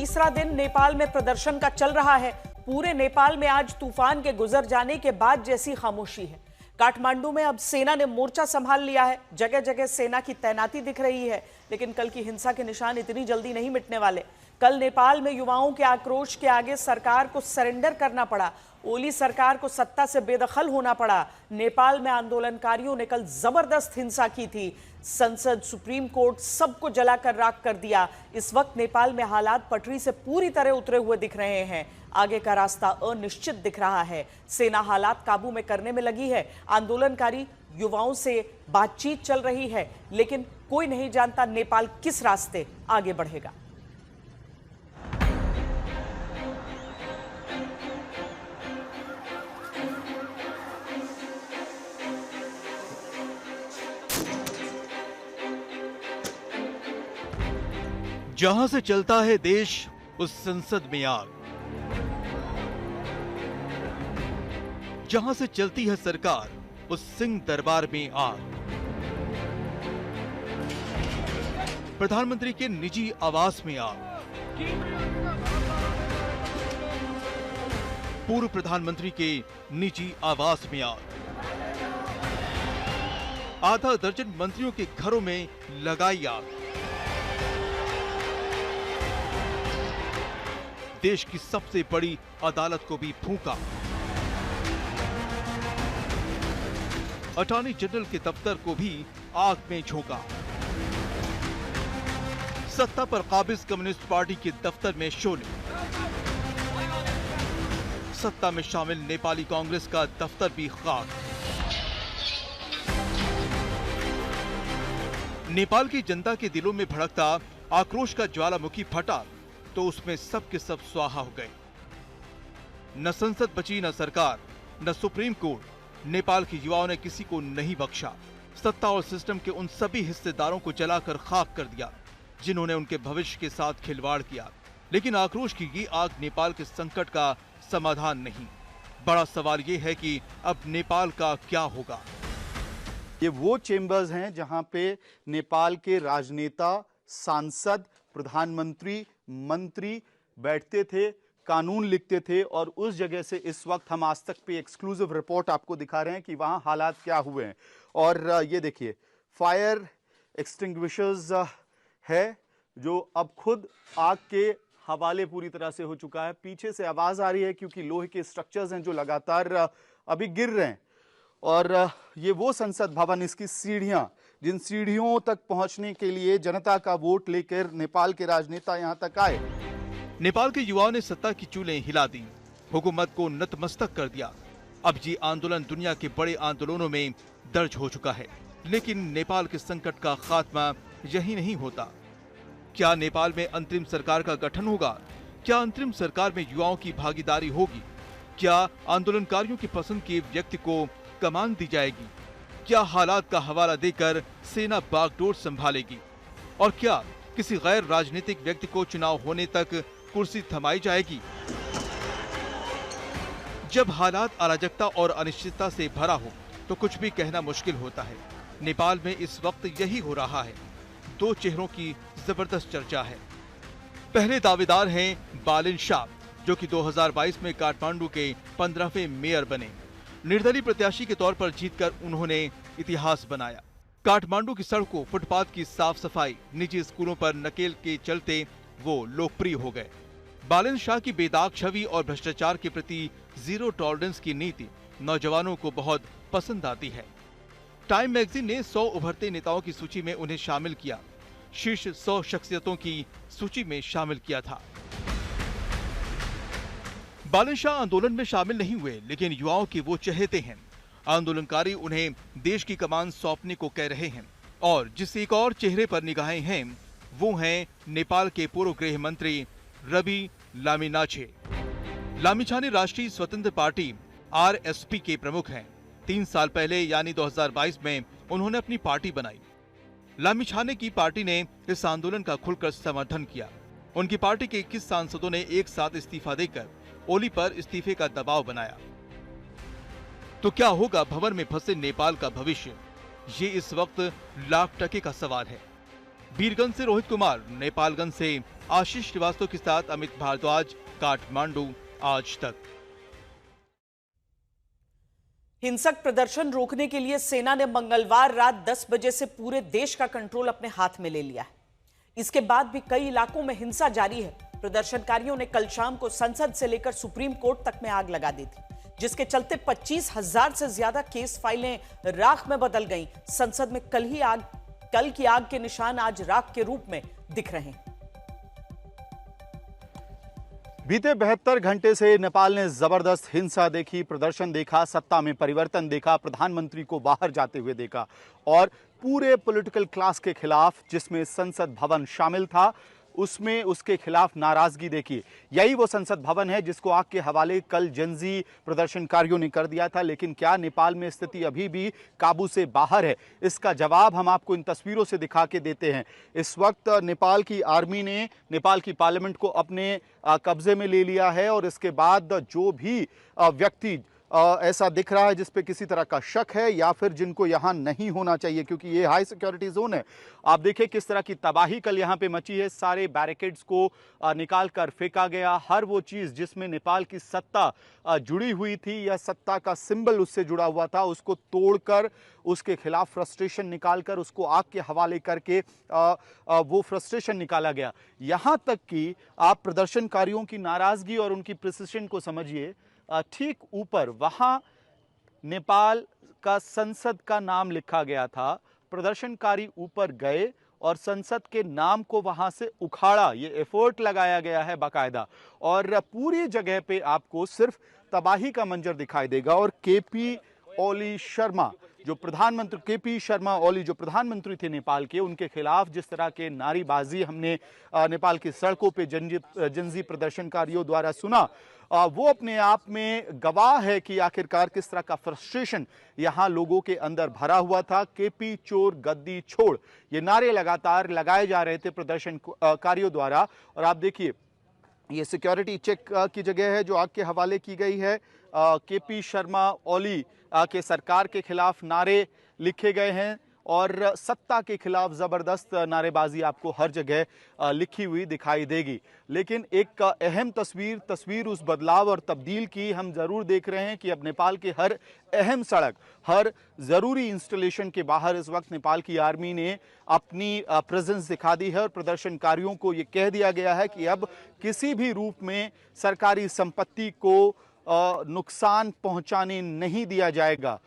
तीसरा दिन नेपाल में प्रदर्शन का चल रहा है। पूरे नेपाल में आज तूफान के गुजर जाने के बाद जैसी खामोशी है। काठमांडू में अब सेना ने मोर्चा संभाल लिया है। जगह जगह सेना की तैनाती दिख रही है, लेकिन कल की हिंसा के निशान इतनी जल्दी नहीं मिटने वाले। कल नेपाल में युवाओं के आक्रोश के आगे सरकार को सरेंडर करना पड़ा। ओली सरकार को सत्ता से बेदखल होना पड़ा। नेपाल में आंदोलनकारियों ने कल जबरदस्त हिंसा की थी। संसद, सुप्रीम कोर्ट सबको जलाकर राख कर दिया। इस वक्त नेपाल में हालात पटरी से पूरी तरह उतरे हुए दिख रहे हैं। आगे का रास्ता अनिश्चित दिख रहा है। सेना हालात काबू में करने में लगी है। आंदोलनकारी युवाओं से बातचीत चल रही है, लेकिन कोई नहीं जानता नेपाल किस रास्ते आगे बढ़ेगा। जहां से चलता है देश, उस संसद में आग। जहां से चलती है सरकार, उस सिंह दरबार में आग। प्रधानमंत्री के निजी आवास में आग। पूर्व प्रधानमंत्री के निजी आवास में आग। आधा दर्जन मंत्रियों के घरों में लगाई आग। देश की सबसे बड़ी अदालत को भी फूंका। अटॉर्नी जनरल के दफ्तर को भी आग में झोंका। सत्ता पर काबिज कम्युनिस्ट पार्टी के दफ्तर में शोले। सत्ता में शामिल नेपाली कांग्रेस का दफ्तर भी खाक। नेपाल की जनता के दिलों में भड़कता आक्रोश का ज्वालामुखी फटा तो उसमें सब के सब स्वाहा हो गए। न संसद बची, न सरकार, न सुप्रीम कोर्ट। नेपाल के युवाओं ने किसी को नहीं बख्शा। सत्ता और सिस्टम के उन सभी हिस्सेदारों को जलाकर खाक कर दिया जिन्होंने उनके भविष्य के साथ खिलवाड़ किया। लेकिन आक्रोश की ये आग नेपाल के संकट का समाधान नहीं। बड़ा सवाल ये है कि अब नेपाल का क्या होगा। ये वो चेंबर्स हैं जहां पे नेपाल के राजनेता, सांसद, प्रधानमंत्री, मंत्री बैठते थे, कानून लिखते थे। और उस जगह से इस वक्त हम आज तक पे एक्सक्लूसिव रिपोर्ट आपको दिखा रहे हैं कि वहां हालात क्या हुए हैं। और ये देखिए, फायर एक्सटिंग्विशर्स है जो अब खुद आग के हवाले पूरी तरह से हो चुका है। पीछे से आवाज आ रही है क्योंकि लोहे के स्ट्रक्चर्स हैं जो लगातार अभी गिर रहे हैं। और ये वो संसद भवन, इसकी सीढ़ियां, जिन सीढ़ियों तक पहुंचने के लिए जनता का वोट लेकर नेपाल के राजनेता यहां तक आए। नेपाल के युवाओं ने सत्ता की चूलें हिला दी, हुकूमत को नतमस्तक कर दिया। अब ये आंदोलन दुनिया के बड़े आंदोलनों में दर्ज हो चुका है। लेकिन नेपाल के संकट का खात्मा यही नहीं होता। क्या नेपाल में अंतरिम सरकार का गठन होगा? क्या अंतरिम सरकार में युवाओं की भागीदारी होगी? क्या आंदोलनकारियों की पसंद के व्यक्ति को कमान दी जाएगी? क्या हालात का हवाला देकर सेना बागडोर संभालेगी? और क्या किसी गैर राजनीतिक व्यक्ति को चुनाव होने तक कुर्सी थमाई जाएगी? जब हालात अराजकता और अनिश्चितता से भरा हो तो कुछ भी कहना मुश्किल होता है। नेपाल में इस वक्त यही हो रहा है। दो चेहरों की जबरदस्त चर्चा है। पहले दावेदार हैं बालिन शाह, जो कि 2022 में काठमांडू के 15वें मेयर बने। निर्दलीय प्रत्याशी के तौर पर जीतकर उन्होंने इतिहास बनाया। काठमांडू की सड़कों, फुटपाथ की साफ सफाई, निजी स्कूलों पर नकेल के चलते वो लोकप्रिय हो गए। बालिन शाह की बेदाग छवि और भ्रष्टाचार के प्रति जीरो टॉलरेंस की नीति नौजवानों को बहुत पसंद आती है। टाइम मैगजीन ने 100 उभरते नेताओं की सूची में उन्हें शामिल किया। शीर्ष 100 शख्सियतों की सूची में शामिल किया था। बालिन शाह आंदोलन में शामिल नहीं हुए, लेकिन युवाओं के वो चहेते हैं। आंदोलनकारी उन्हें देश की कमान सौंपने को कह रहे हैं। और जिस एक और चेहरे पर निगाहें हैं, वो हैं नेपाल के पूर्व गृह मंत्री रवि लामिछाने। लामिछाने राष्ट्रीय स्वतंत्र पार्टी आरएसपी के प्रमुख हैं। 3 साल पहले यानी 2022 में उन्होंने अपनी पार्टी बनाई। लामिछाने की पार्टी ने इस आंदोलन का खुलकर समर्थन किया। उनकी पार्टी के 21 सांसदों ने एक साथ इस्तीफा देकर ओली पर इस्तीफे का दबाव बनाया। तो क्या होगा भंवर में फंसे नेपाल का भविष्य? ये इस वक्त लाख टके का सवाल है। वीरगंज से रोहित कुमार, नेपालगंज से आशीष श्रीवास्तव के साथ अमित भारद्वाज, काठमांडू, आज तक। हिंसक प्रदर्शन रोकने के लिए सेना ने मंगलवार रात 10 बजे से पूरे देश का कंट्रोल अपने हाथ में ले लिया है। इसके बाद भी कई इलाकों में हिंसा जारी है। प्रदर्शनकारियों ने कल शाम को संसद से लेकर सुप्रीम कोर्ट तक में आग लगा दी थी, जिसके चलते 25,000 से ज्यादा केस फाइलें राख में बदल गईं। संसद में कल की आग के निशान आज राख के रूप में दिख रहे हैं। बीते 72 घंटे से नेपाल ने जबरदस्त हिंसा देखी, प्रदर्शन देखा, सत्ता में परिवर्तन देखा, प्रधानमंत्री को बाहर जाते हुए देखा और पूरे पॉलिटिकल क्लास के खिलाफ, जिसमें संसद भवन शामिल था, उसमें उसके खिलाफ नाराजगी देखी। यही वो संसद भवन है जिसको आग के हवाले कल जेनजी प्रदर्शनकारियों ने कर दिया था। लेकिन क्या नेपाल में स्थिति अभी भी काबू से बाहर है? इसका जवाब हम आपको इन तस्वीरों से दिखा के देते हैं। इस वक्त नेपाल की आर्मी ने नेपाल की पार्लियामेंट को अपने कब्जे में ले लिया है और इसके बाद जो भी व्यक्ति ऐसा दिख रहा है जिस पे किसी तरह का शक है या फिर जिनको यहाँ नहीं होना चाहिए, क्योंकि ये हाई सिक्योरिटी जोन है। आप देखिए किस तरह की तबाही कल यहाँ पे मची है। सारे बैरिकेड्स को निकाल कर फेंका गया। हर वो चीज़ जिसमें नेपाल की सत्ता जुड़ी हुई थी या सत्ता का सिंबल उससे जुड़ा हुआ था, उसको तोड़कर उसके खिलाफ फ्रस्ट्रेशन निकालकर उसको आग के हवाले करके वो फ्रस्ट्रेशन निकाला गया। यहाँ तक कि आप प्रदर्शनकारियों की नाराज़गी और उनकी प्रिसिशन को समझिए। ठीक ऊपर वहां नेपाल का संसद का नाम लिखा गया था। प्रदर्शनकारी ऊपर गए और संसद के नाम को वहां से उखाड़ा। ये एफर्ट लगाया गया है बाकायदा और पूरी जगह पे आपको सिर्फ तबाही का मंजर दिखाई देगा। और केपी शर्मा ओली जो प्रधानमंत्री थे नेपाल के, उनके खिलाफ जिस तरह के नारेबाजी हमने नेपाल की सड़कों पे जनजी प्रदर्शनकारियों द्वारा सुना, वो अपने आप में गवाह है कि आखिरकार किस तरह का फ्रस्ट्रेशन यहाँ लोगों के अंदर भरा हुआ था। केपी चोर गद्दी छोड़, ये नारे लगातार लगाए जा रहे थे प्रदर्शनकारियों द्वारा। और आप देखिए ये सिक्योरिटी चेक की जगह है जो आग के हवाले की गई है। केपी शर्मा ओली के सरकार के खिलाफ नारे लिखे गए हैं और सत्ता के खिलाफ जबरदस्त नारेबाजी आपको हर जगह लिखी हुई दिखाई देगी। लेकिन एक अहम तस्वीर उस बदलाव और तब्दील की हम जरूर देख रहे हैं कि अब नेपाल के हर अहम सड़क, हर जरूरी इंस्टॉलेशन के बाहर इस वक्त नेपाल की आर्मी ने अपनी प्रेजेंस दिखा दी है और प्रदर्शनकारियों को ये कह दिया गया है कि अब किसी भी रूप में सरकारी संपत्ति को नुकसान पहुंचाने नहीं दिया जाएगा।